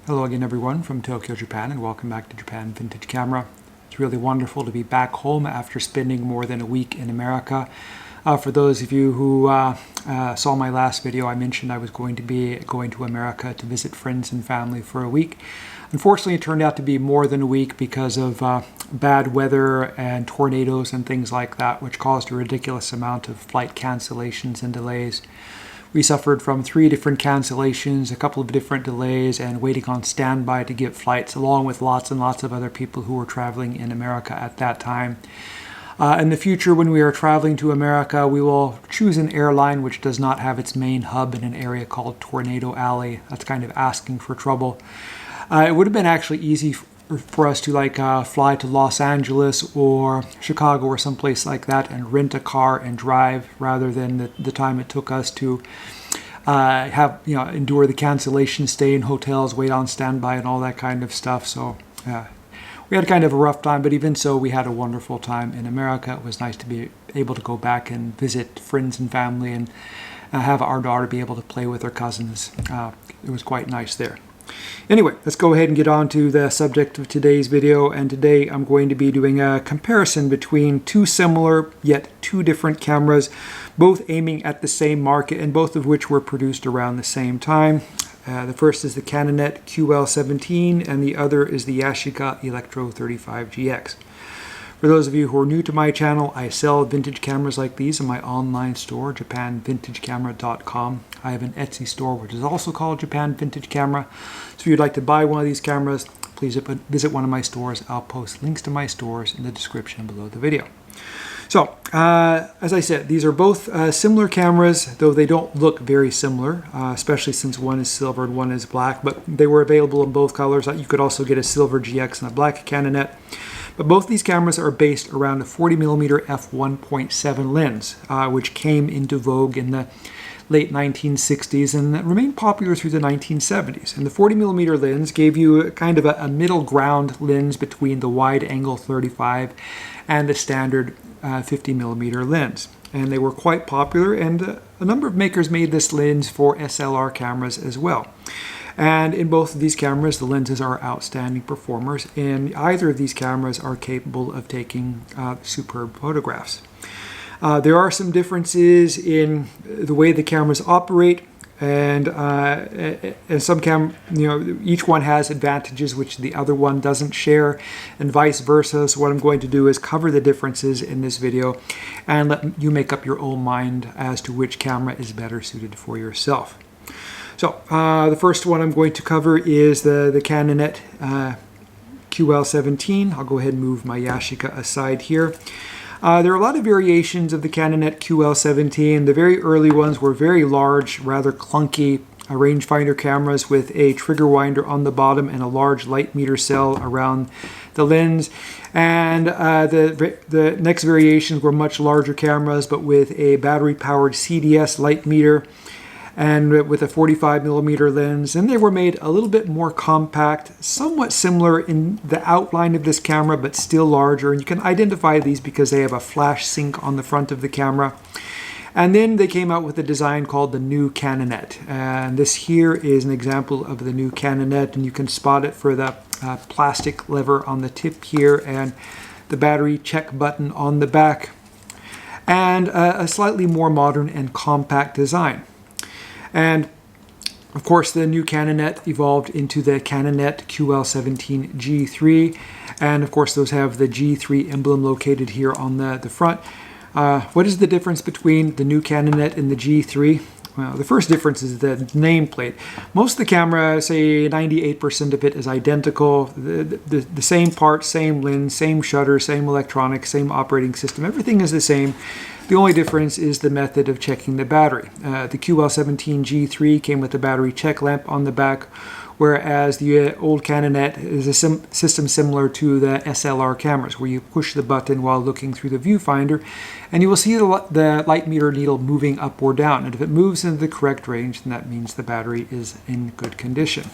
Hello again everyone from Tokyo, Japan, and welcome back to Japan Vintage Camera. It's really wonderful to be back home after spending more than a week in America. For those of you who saw my last video, I mentioned I was going to America to visit friends and family for a week. Unfortunately, it turned out to be more than a week because of bad weather and tornadoes and things like that, which caused a ridiculous amount of flight cancellations and delays. We suffered from 3 different cancellations, a couple of different delays, and waiting on standby to get flights, along with lots and lots of other people who were traveling in America at that time. In the future, when we are traveling to America, we will choose an airline which does not have its main hub in an area called Tornado Alley. That's kind of asking for trouble. It would have been actually easy for us to fly to Los Angeles or Chicago or someplace like that and rent a car and drive, rather than the time it took us to endure the cancellation, stay in hotels, wait on standby, and all that kind of stuff. So we had kind of a rough time, but even so, we had a wonderful time in America. It was nice to be able to go back and visit friends and family and have our daughter be able to play with her cousins. It was quite nice there. Anyway, let's go ahead and get on to the subject of today's video, and today I'm going to be doing a comparison between 2 similar yet 2 different cameras, both aiming at the same market and both of which were produced around the same time. The first is the Canonet QL17 and the other is the Yashica Electro 35 GX. For those of you who are new to my channel, I sell vintage cameras like these in my online store, japanvintagecamera.com. I have an Etsy store which is also called Japan Vintage Camera. So if you'd like to buy one of these cameras, please visit one of my stores. I'll post links to my stores in the description below the video. So, as I said, these are both similar cameras, though they don't look very similar, especially since one is silver and one is black, but they were available in both colors. You could also get a silver GX and a black Canonet. But both these cameras are based around a 40mm f1.7 lens, which came into vogue in the late 1960s and remained popular through the 1970s. And the 40mm lens gave you kind of a middle ground lens between the wide-angle 35 and the standard 50mm lens. And they were quite popular, and a number of makers made this lens for SLR cameras as well. And in both of these cameras, the lenses are outstanding performers, and either of these cameras are capable of taking superb photographs. There are some differences in the way the cameras operate, and some each one has advantages which the other one doesn't share, and vice versa. So what I'm going to do is cover the differences in this video and let you make up your own mind as to which camera is better suited for yourself. So the first one I'm going to cover is the Canonet QL17. I'll go ahead and move my Yashica aside here. There are a lot of variations of the Canonet QL17. The very early ones were very large, rather clunky rangefinder cameras with a trigger winder on the bottom and a large light meter cell around the lens. And the next variations were much larger cameras, but with a battery-powered CDS light meter and with a 45mm lens, and they were made a little bit more compact, somewhat similar in the outline of this camera, but still larger. And you can identify these because they have a flash sync on the front of the camera. And then they came out with a design called the new Canonet. And this here is an example of the new Canonet, and you can spot it for the plastic lever on the tip here and the battery check button on the back, and a slightly more modern and compact design. And of course, the new Canonet evolved into the Canonet QL17 G3, and of course those have the G3 emblem located here on the front. What is the difference between the new Canonet and the G3? Well, the first difference is the nameplate. Most of the camera, say 98% of it, is identical. The same parts, same lens, same shutter, same electronics, same operating system. Everything is the same. The only difference is the method of checking the battery. The QL17 G3 came with a battery check lamp on the back, whereas the old Canonet is a system similar to the SLR cameras, where you push the button while looking through the viewfinder, and you will see the light meter needle moving up or down. And if it moves into the correct range, then that means the battery is in good condition.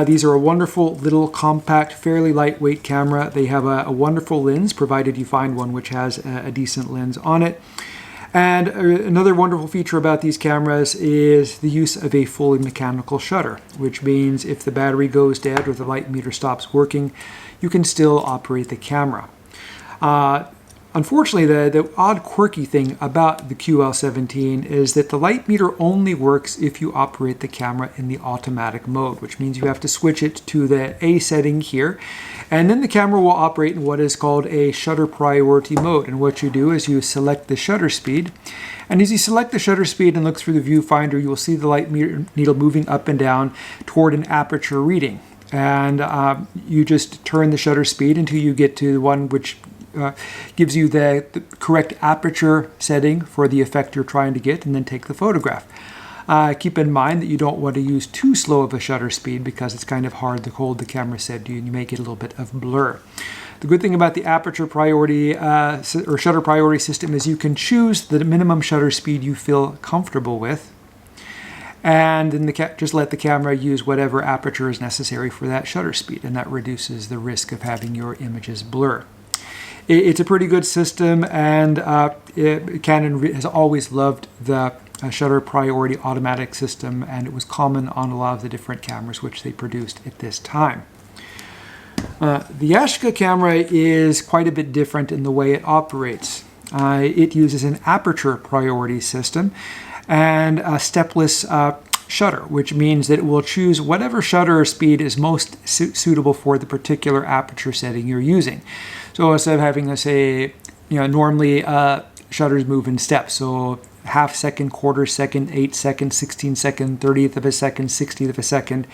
These are a wonderful little compact, fairly lightweight camera. They have a wonderful lens, provided you find one which has a decent lens on it. And another wonderful feature about these cameras is the use of a fully mechanical shutter, which means if the battery goes dead or the light meter stops working, you can still operate the camera. Unfortunately, the odd quirky thing about the QL17 is that the light meter only works if you operate the camera in the automatic mode, which means you have to switch it to the A setting here, and then the camera will operate in what is called a shutter priority mode. And what you do is you select the shutter speed, and as you select the shutter speed and look through the viewfinder, you will see the light needle moving up and down toward an aperture reading. And you just turn the shutter speed until you get to the one which gives you the correct aperture setting for the effect you're trying to get, and then take the photograph. Keep in mind that you don't want to use too slow of a shutter speed because it's kind of hard to hold the camera set to you, and you may get a little bit of blur. The good thing about the aperture priority or shutter priority system is you can choose the minimum shutter speed you feel comfortable with, and then just let the camera use whatever aperture is necessary for that shutter speed, and that reduces the risk of having your images blur. It's a pretty good system, and Canon has always loved the shutter priority automatic system, and it was common on a lot of the different cameras which they produced at this time. The Yashica camera is quite a bit different in the way it operates. It uses an aperture priority system and a stepless shutter, which means that it will choose whatever shutter speed is most suitable for the particular aperture setting you're using. So instead of having, let's say, normally shutters move in steps, so half second, quarter second, 8 seconds, 16 second, 30th of a second, 60th of a second.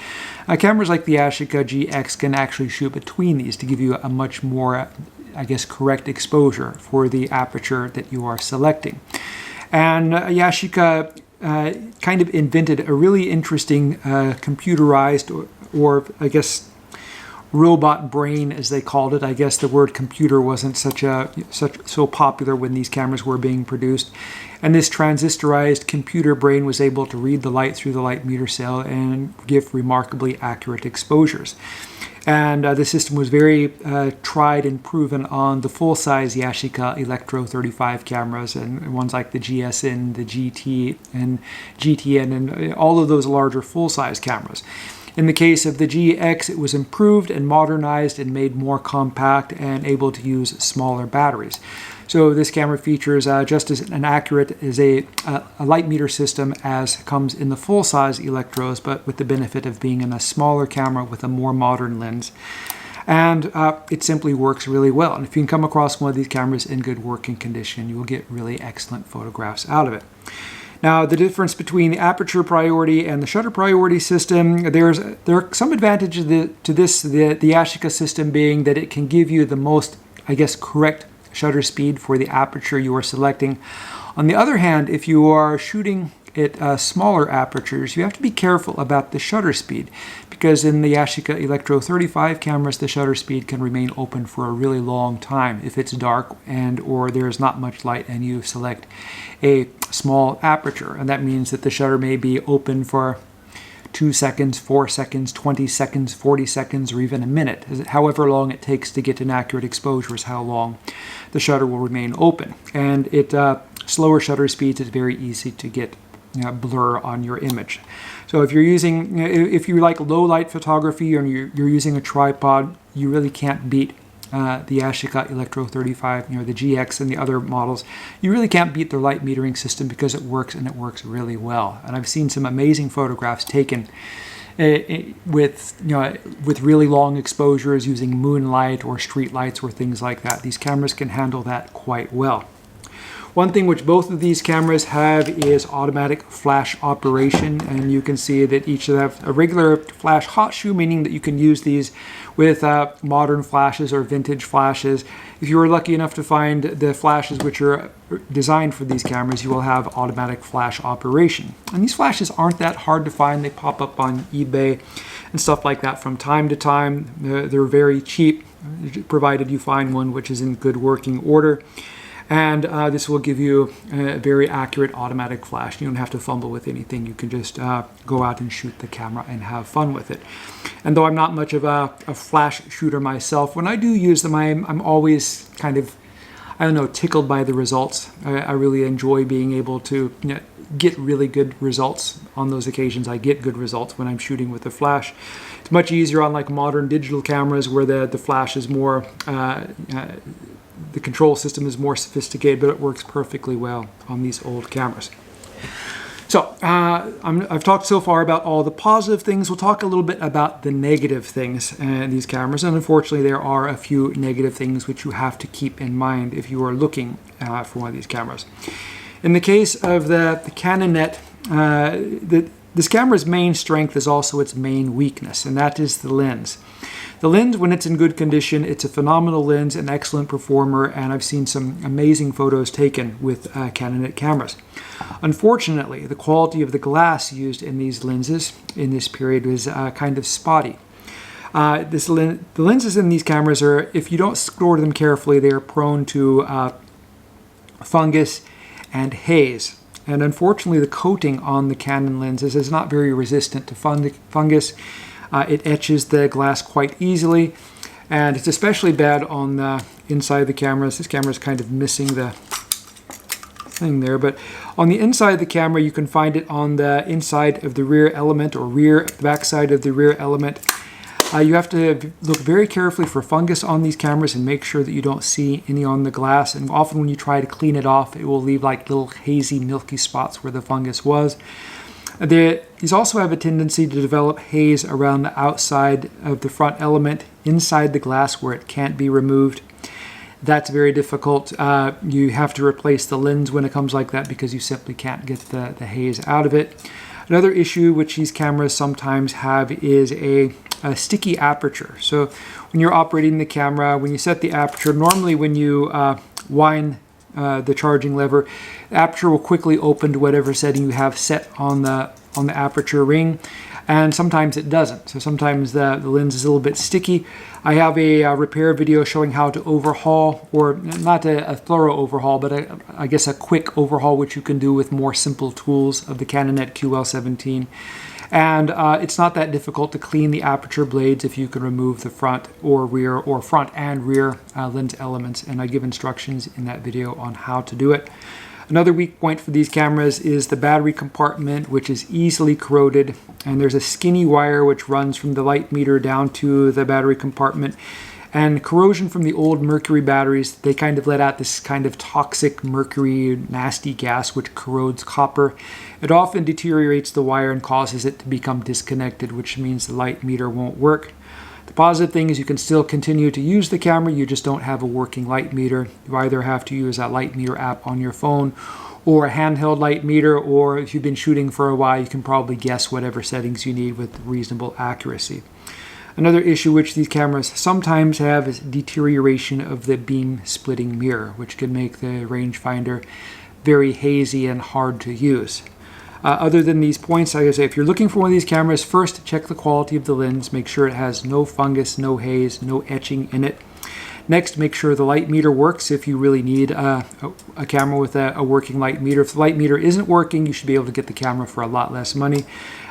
Cameras like the Yashica GX can actually shoot between these to give you a much more, I guess, correct exposure for the aperture that you are selecting. And Yashica kind of invented a really interesting computerized or I guess robot brain, as they called it. I guess the word computer wasn't so popular when these cameras were being produced. And this transistorized computer brain was able to read the light through the light meter cell and give remarkably accurate exposures. And the system was very tried and proven on the full-size Yashica electro 35 cameras and ones like the GSN, the GT, and GTN, and all of those larger full-size cameras. In the case of the GX, it was improved and modernized and made more compact and able to use smaller batteries. So this camera features just as accurate as a light meter system as comes in the full-size electros, but with the benefit of being in a smaller camera with a more modern lens. And it simply works really well. And if you can come across one of these cameras in good working condition, you will get really excellent photographs out of it. Now, the difference between the aperture priority and the shutter priority system, there are some advantages to this, the Yashica system being that it can give you the most, I guess, correct shutter speed for the aperture you are selecting. On the other hand, if you are shooting at smaller apertures, you have to be careful about the shutter speed, because in the Yashica Electro 35 cameras, the shutter speed can remain open for a really long time if it's dark and or there's not much light and you select a small aperture. And that means that the shutter may be open for 2 seconds, 4 seconds, 20 seconds, 40 seconds, or even a minute. However long it takes to get an accurate exposure is how long the shutter will remain open. And slower shutter speeds, it's very easy to get blur on your image. So if you like low light photography or you're using a tripod, you really can't beat the Yashica Electro 35, the GX and the other models. You really can't beat their light metering system because it works, and it works really well. And I've seen some amazing photographs taken with really long exposures using moonlight or street lights or things like that. These cameras can handle that quite well. One thing which both of these cameras have is automatic flash operation, and you can see that each of them have a regular flash hot shoe, meaning that you can use these with modern flashes or vintage flashes. If you are lucky enough to find the flashes which are designed for these cameras, you will have automatic flash operation. And these flashes aren't that hard to find. They pop up on eBay and stuff like that from time to time. They're very cheap, provided you find one which is in good working order. And this will give you a very accurate automatic flash. You don't have to fumble with anything. You can just go out and shoot the camera and have fun with it. And though I'm not much of a flash shooter myself, when I do use them, I'm always kind of, I don't know, tickled by the results. I really enjoy being able to get really good results on those occasions. I get good results when I'm shooting with a flash. It's much easier on like modern digital cameras where the flash is more, the control system is more sophisticated, but it works perfectly well on these old cameras. So I've talked so far about all the positive things. We'll talk a little bit about the negative things in these cameras. And unfortunately, there are a few negative things which you have to keep in mind if you are looking for one of these cameras. In the case of the Canonet, this camera's main strength is also its main weakness, and that is the lens. The lens, when it's in good condition, it's a phenomenal lens, an excellent performer, and I've seen some amazing photos taken with Canonet cameras. Unfortunately, the quality of the glass used in these lenses in this period was kind of spotty. The lenses in these cameras are, if you don't store them carefully, they are prone to fungus and haze. And unfortunately, the coating on the Canon lenses is not very resistant to fungus. It etches the glass quite easily, and it's especially bad on the inside of the cameras. This camera is kind of missing the thing there, but on the inside of the camera, you can find it on the inside of the rear element or the back side of the rear element. You have to look very carefully for fungus on these cameras and make sure that you don't see any on the glass. And often when you try to clean it off, it will leave like little hazy, milky spots where the fungus was. These also have a tendency to develop haze around the outside of the front element, inside the glass where it can't be removed. That's very difficult. You have to replace the lens when it comes like that because you simply can't get the haze out of it. Another issue which these cameras sometimes have is a sticky aperture. So when you're operating the camera, when you set the aperture, normally when you wind the charging lever, the aperture will quickly open to whatever setting you have set on the aperture ring, and sometimes it doesn't. So sometimes the lens is a little bit sticky. I have a repair video showing how to overhaul, or not a thorough overhaul, but I guess a quick overhaul, which you can do with more simple tools of the Canonet QL17. And it's not that difficult to clean the aperture blades if you can remove the front or rear, or front and rear lens elements, and I give instructions in that video on how to do it. Another weak point for these cameras is the battery compartment, which is easily corroded, and there's a skinny wire which runs from the light meter down to the battery compartment. And corrosion from the old mercury batteries, they kind of let out this kind of toxic mercury, nasty gas which corrodes copper. It often deteriorates the wire and causes it to become disconnected, which means the light meter won't work. The positive thing is you can still continue to use the camera, you just don't have a working light meter. You either have to use that light meter app on your phone or a handheld light meter, or if you've been shooting for a while, you can probably guess whatever settings you need with reasonable accuracy. Another issue which these cameras sometimes have is deterioration of the beam splitting mirror, which can make the rangefinder very hazy and hard to use. Other than these points, like I say, if you're looking for one of these cameras, first check the quality of the lens, make sure it has no fungus, no haze, no etching in it. Next, make sure the light meter works if you really need a camera with a working light meter. If the light meter isn't working, you should be able to get the camera for a lot less money.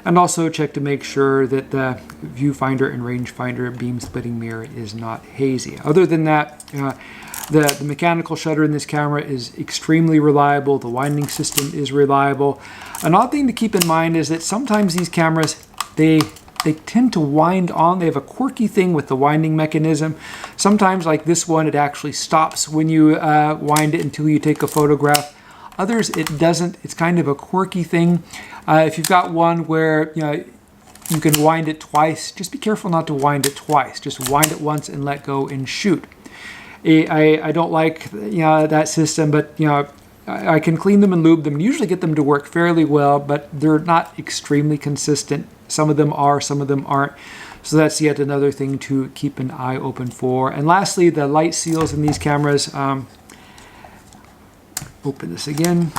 And also check to make sure that the viewfinder and rangefinder beam splitting mirror is not hazy. Other than that, the mechanical shutter in this camera is extremely reliable. The winding system is reliable. An odd thing to keep in mind is that sometimes these cameras, they tend to wind on. They have a quirky thing with the winding mechanism. Sometimes, like this one, it actually stops when you wind it until you take a photograph. Others, it doesn't. It's kind of a quirky thing. If you've got one where you can wind it twice, just be careful not to wind it twice. Just wind it once and let go and shoot. I don't like that system, but I can clean them and lube them and usually get them to work fairly well, but they're not extremely consistent. Some of them are, some of them aren't. So that's yet another thing to keep an eye open for. And lastly, the light seals in these cameras. Open this again.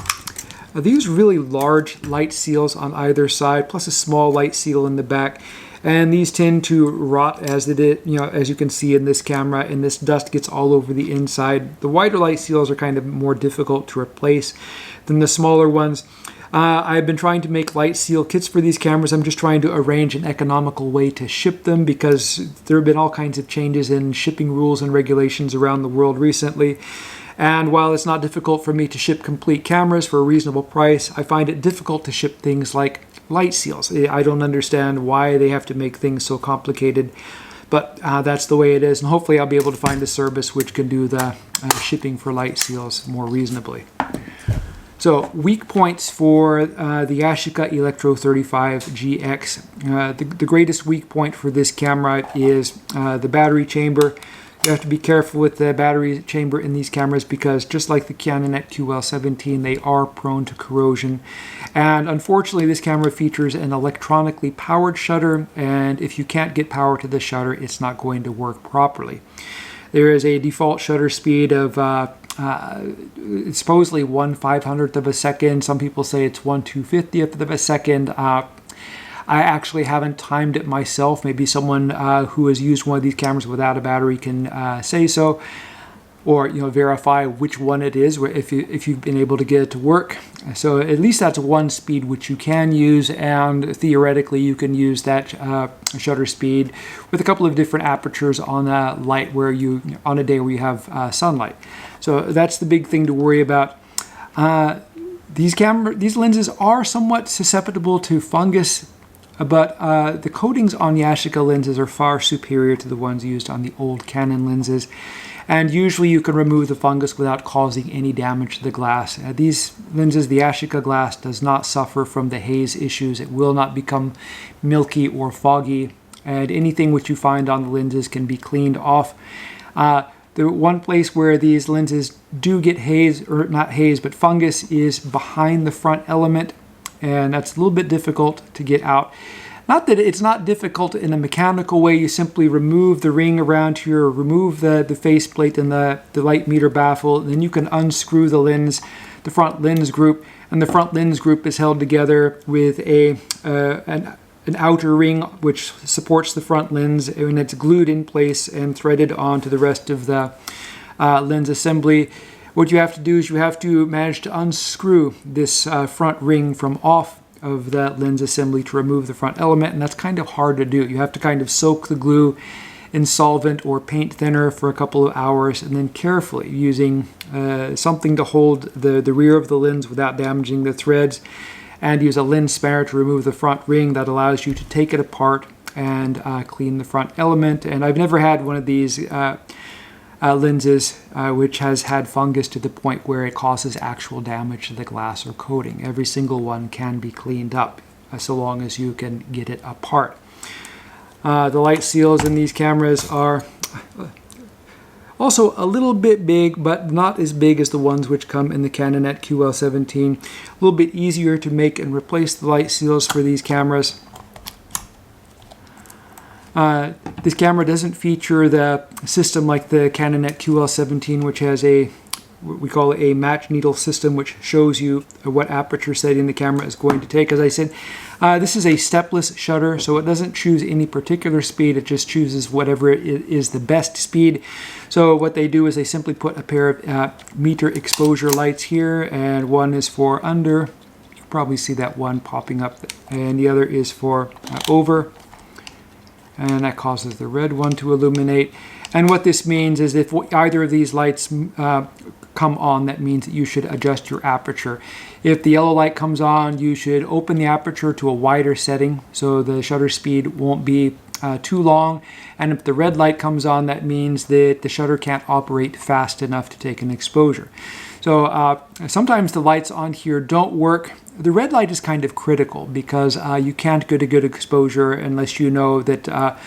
These really large light seals on either side, plus a small light seal in the back. And these tend to rot as as you can see in this camera, and this dust gets all over the inside. The wider light seals are kind of more difficult to replace than the smaller ones. I've been trying to make light seal kits for these cameras. I'm just trying to arrange an economical way to ship them because there have been all kinds of changes in shipping rules and regulations around the world recently. And while it's not difficult for me to ship complete cameras for a reasonable price, I find it difficult to ship things like light seals. I don't understand why they have to make things so complicated, but that's the way it is. And hopefully I'll be able to find a service which can do the shipping for light seals more reasonably. So weak points for the Yashica Electro 35 GX. The greatest weak point for this camera is the battery chamber. You have to be careful with the battery chamber in these cameras because just like the Canonet QL17, they are prone to corrosion. And unfortunately, this camera features an electronically powered shutter, and if you can't get power to the shutter, it's not going to work properly. There is a default shutter speed of it's supposedly 1/500th of a second. Some people say it's 1/250th of a second. I actually haven't timed it myself. Maybe someone who has used one of these cameras without a battery can say so, or verify which one it is, if you've been able to get it to work. So at least that's one speed which you can use, and theoretically you can use that shutter speed with a couple of different apertures on a light on a day where you have sunlight. So that's the big thing to worry about. These lenses are somewhat susceptible to fungus, but the coatings on Yashica lenses are far superior to the ones used on the old Canon lenses. And usually you can remove the fungus without causing any damage to the glass. These lenses, the Yashica glass, does not suffer from the haze issues. It will not become milky or foggy, and anything which you find on the lenses can be cleaned off. The one place where these lenses do get haze, or not haze, but fungus, is behind the front element, and that's a little bit difficult to get out. Not that it's not difficult in a mechanical way. You simply remove the ring around here, remove the faceplate and the light meter baffle, and then you can unscrew the lens, the front lens group, and the front lens group is held together with an outer ring which supports the front lens, and it's glued in place and threaded onto the rest of the lens assembly. What you have to do is you have to manage to unscrew this front ring from off of that lens assembly to remove the front element, and that's kind of hard to do. You have to kind of soak the glue in solvent or paint thinner for a couple of hours, and then carefully, using something to hold the rear of the lens without damaging the threads, and use a lens spanner to remove the front ring. That allows you to take it apart and clean the front element. And I've never had one of these lenses which has had fungus to the point where it causes actual damage to the glass or coating. Every single one can be cleaned up so long as you can get it apart. The light seals in these cameras are also a little bit big, but not as big as the ones which come in the Canonet QL17. A little bit easier to make and replace the light seals for these cameras. This camera doesn't feature the system like the Canonet QL17, which has what we call a match needle system, which shows you what aperture setting the camera is going to take. As I said, this is a stepless shutter, so it doesn't choose any particular speed. It just chooses whatever is the best speed. So what they do is they simply put a pair of meter exposure lights here, and one is for under. You can probably see that one popping up, and the other is for over. And that causes the red one to illuminate. And what this means is if either of these lights come on, that means that you should adjust your aperture. If the yellow light comes on, you should open the aperture to a wider setting so the shutter speed won't be too long. And if the red light comes on, that means that the shutter can't operate fast enough to take an exposure. So sometimes the lights on here don't work. The red light is kind of critical because you can't get a good exposure unless you know that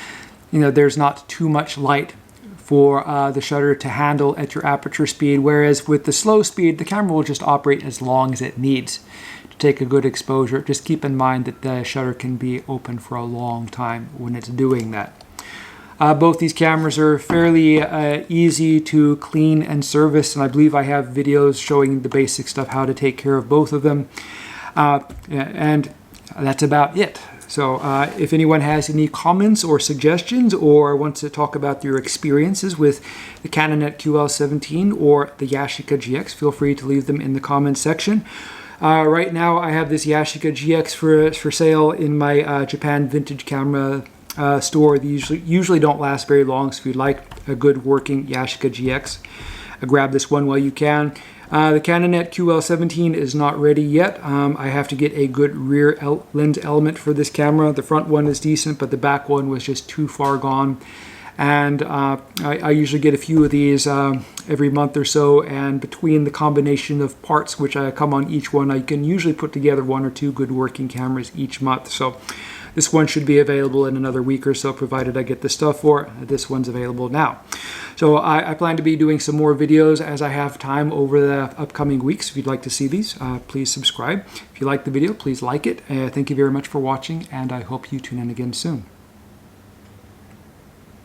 there's not too much light for the shutter to handle at your aperture speed. Whereas with the slow speed, the camera will just operate as long as it needs to take a good exposure. Just keep in mind that the shutter can be open for a long time when it's doing that. Both these cameras are fairly easy to clean and service, and I believe I have videos showing the basic stuff, how to take care of both of them. And that's about it. So if anyone has any comments or suggestions or wants to talk about your experiences with the Canonet QL17 or the Yashica GX, feel free to leave them in the comments section. Right now I have this Yashica GX for sale in my Japan vintage camera store. These usually don't last very long, so if you'd like a good working Yashica GX, grab this one while you can. The Canonet QL17 is not ready yet. I have to get a good rear lens element for this camera. The front one is decent, but the back one was just too far gone. And I usually get a few of these every month or so, and between the combination of parts which come on each one, I can usually put together 1 or 2 good working cameras each month. So this one should be available in another week or so, provided I get the stuff for it. This one's available now. So I plan to be doing some more videos as I have time over the upcoming weeks. If you'd like to see these, please subscribe. If you like the video, please like it. Thank you very much for watching, and I hope you tune in again soon.